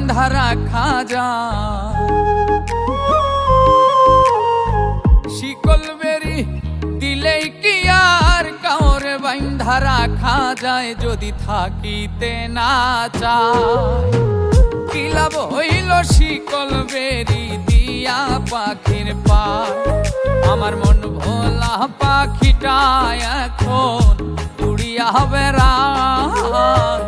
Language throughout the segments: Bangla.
বাইন্ধা রাখা যায়। শিকল বেরি দিলেই কি আর কাউরে বাইন্ধা রাখা যায়, যদি থাকিতে না চায়। কি লাভ হইল শিকল বেরি দিয়া পাখির পায়, আমার মন ভোলা পাখিটা এখন উড়িয়া বেড়ায়।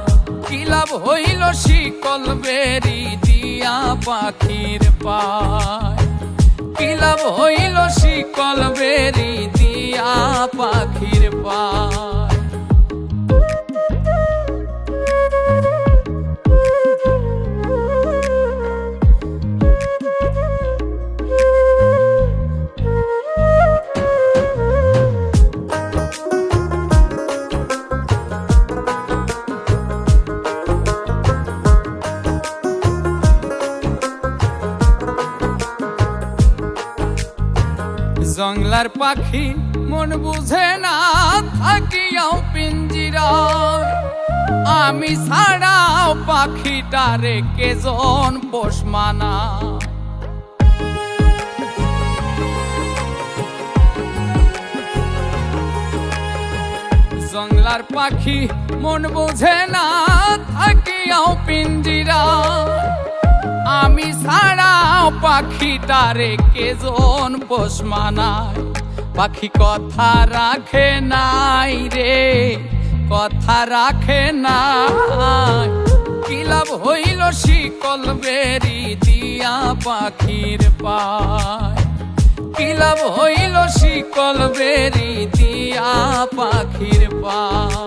কি লাভ হইল শিকল বেরি দিয়া পাখির পায়, কি লাভ হইল শিকল বেরি দিয়া পাখির পায়। জংলার পাখি মন বুঝে না থাকিয়াও পিঞ্জিরায়, আমি ছাড়াও পাখিটারে কেজন পোষ মানায়। জংলার পাখি মন বুঝে না থাকিয়াও পিঞ্জিরায়, আমি ছাড়াও পাখিটারে কেজন পোষ মানায়। পাখি কথা রাখে নাই রে, কথা রাখে নাই। কি লাভ হইল শিকল বেরি দিয়া পাখির পায়, কি লাভ হইল শিকল বেরি দিয়া পাখির পায়।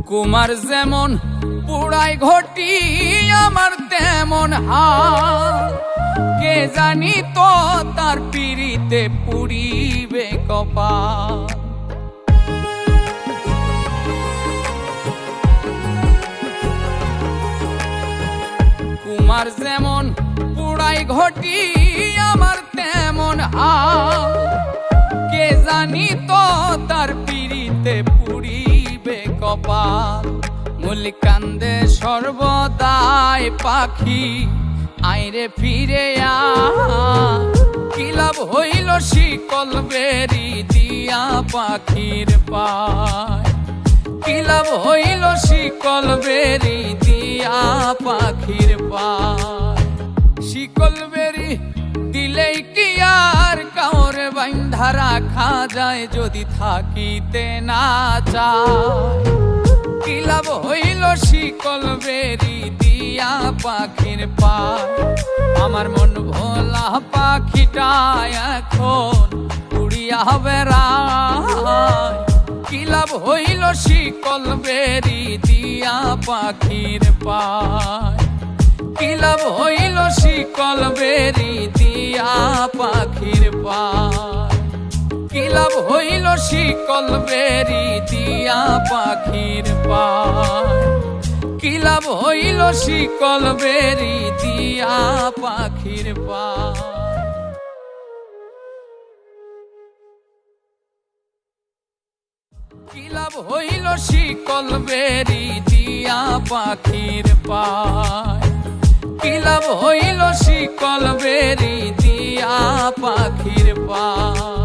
কুমার যেমন পুড়াই ঘটি আমার তেমন হাল, কে জানি তো তার পিড়িতে পুড়িবে কপাল। কুমার যেমন পুড়াই ঘটি আমার তেমন হাল, কে জানি তো তার পিড়িতে পুড়িবে কপাল। মূল কান্দে সর্বদাই পাখি আইরে ফিরে আয়, কি লাভ হইল শিকল বেরি দিয়া পাখির পায়, কি লাভ হইল শিকল বেরি দিয়া পাখির পায়। শিকল বেরি দিলেই কি আর কাউরে বাইন্ধা রাখা যায়, যদি থাকিতে না চায়। কি লাভ হইল শিকল বেরি দিয়া পাখির পায়, আমার মন ভোলা পাখিটা এখন উড়িয়া বেড়ায়। কি লাভ হইল শিকল বেরি দিয়া পাখির পায়, কি লাভ হইল শিকল বেরি দিয়া পাখির পায়, কি লাভ হইল শিকল বেরি দিয়া পাখির পায়, কি লাভ হইল শিকল বেরি দিয়া পাখির পায়। কি লাভ হইল শিকল বেরি দিয়া পাখির পায়, কি লাভ হইল শিকল বেরি দিয়া পাখির পায়।